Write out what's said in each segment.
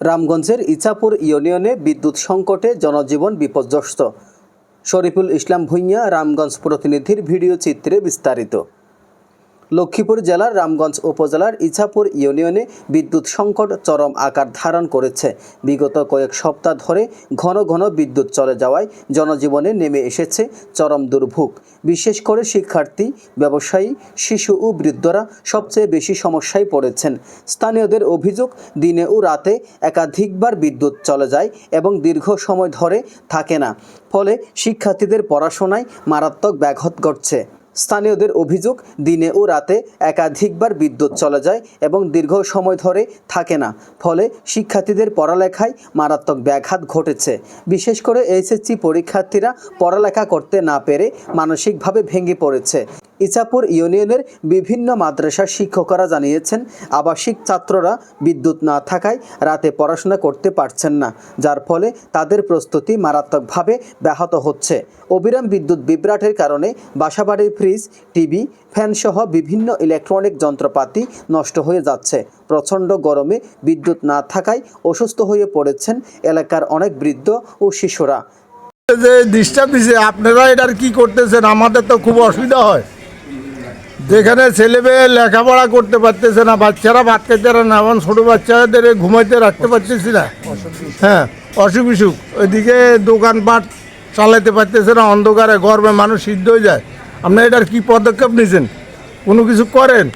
রামগঞ্জের ইছাপুর ইউনিয়নে বিদ্যুৎ সংকটে জনজীবন বিপর্যস্ত। শরীফুল ইসলাম ভূঁইয়া রামগঞ্জ প্রতিনিধির ভিডিও চিত্রে বিস্তারিত। লক্ষ্মীপুর জেলার রামগঞ্জ উপজেলার ইছাপুর ইউনিয়নে বিদ্যুৎ সংকট চরম আকার ধারণ করেছে। বিগত কয়েক সপ্তাহ ধরে ঘন ঘন বিদ্যুৎ চলে যাওয়ায় জনজীবনে নেমে এসেছে চরম দুর্ভোগ। বিশেষ করে শিক্ষার্থী, ব্যবসায়ী, শিশু ও বৃদ্ধরা সবচেয়ে বেশি সমস্যায় পড়েছেন। স্থানীয়দের অভিযোগ, দিনে ও রাতে একাধিকবার বিদ্যুৎ চলে যায় এবং দীর্ঘ সময় ধরে থাকে না, ফলে শিক্ষার্থীদের পড়াশোনায় মারাত্মক ব্যাঘাত ঘটছে। স্থানীয়দের অভিযোগ, দিনে ও রাতে একাধিকবার বিদ্যুৎ চলে যায় এবং দীর্ঘ সময় ধরে থাকে না, ফলে শিক্ষার্থীদের পড়ালেখায় মারাত্মক ব্যাঘাত ঘটেছে। বিশেষ করে এইচএসসি পরীক্ষার্থীরা পড়ালেখা করতে না পেরে মানসিকভাবে ভেঙে পড়েছে। ইছাপুর ইউনিয়নের বিভিন্ন মাদ্রাসার শিক্ষকরা জানিয়েছেন, আবাসিক ছাত্ররা বিদ্যুৎ না থাকায় রাতে পড়াশোনা করতে পারছেন না, যার ফলে তাদের প্রস্তুতি মারাত্মকভাবে ব্যাহত হচ্ছে। অবিরাম বিদ্যুৎ বিভ্রাটের কারণে বাসাবাড়ির ফ্রিজ, টিভি, ফ্যানসহ বিভিন্ন ইলেকট্রনিক যন্ত্রপাতি নষ্ট হয়ে যাচ্ছে। প্রচণ্ড গরমে বিদ্যুৎ না থাকায় অসুস্থ হয়ে পড়েছেন এলাকার অনেক বৃদ্ধ ও শিশুরা। যে ডিস্টার্ব দিছে, আপনারা এটার কি করতেছেন? আমাদের তো খুব অসুবিধা হয়, যেখানে ছেলেমেয়ে লেখাপড়া করতে পারতেছে না, বাচ্চারা ভাত খেতে না, এমন ছোটো বাচ্চাদের ঘুমাইতে রাখতে পারতেছি না। হ্যাঁ, অসুখ বিসুখ, ওইদিকে দোকানপাট চালাতে পারতেছে না, অন্ধকারে গরমে মানুষ সিদ্ধ হয়ে যায়। আপনারা এটার কি পদক্ষেপ নিয়েছেন? কোনো কিছু করেন?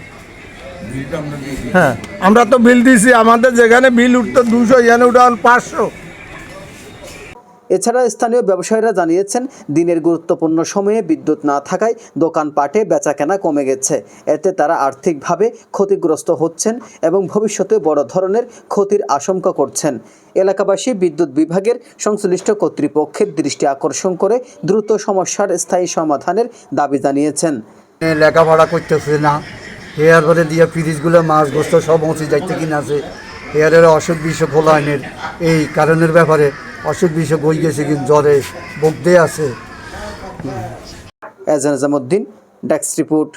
হ্যাঁ, আমরা তো বিল দিয়েছি, আমাদের যেখানে বিল উঠতো 200, এখানে উঠা 500। এছাড়া স্থানীয় ব্যবসায়ীরা জানিয়েছেন, দিনের গুরুত্বপূর্ণ সময়ে বিদ্যুৎ না থাকায় দোকানপাটে বেচাকেনা কমে গেছে। এতে তারা আর্থিকভাবে ক্ষতিগ্রস্ত হচ্ছেন এবং ভবিষ্যতে বড় ধরনের ক্ষতির আশঙ্কা করছেন। এলাকাবাসী বিদ্যুৎ বিভাগের সংশ্লিষ্ট কর্তৃপক্ষের দৃষ্টি আকর্ষণ করে দ্রুত সমস্যার স্থায়ী সমাধানের দাবি জানিয়েছেন। লেখাপড়া করতেছে না, হেয়ার করে দিয়ে ফ্রিজগুলো মাছ গোস্ত সব মচি যাইতে কিনা আছে। হেয়ারের অসুখ বিসুখ ফলায়নের এই কারণের ব্যাপারে অসুখ বিসুখ হয়ে গেছে, কিন্তু জ্বরে ভুগতে আছে। এজান নিজামুদ্দিন, ডেস্ক রিপোর্ট।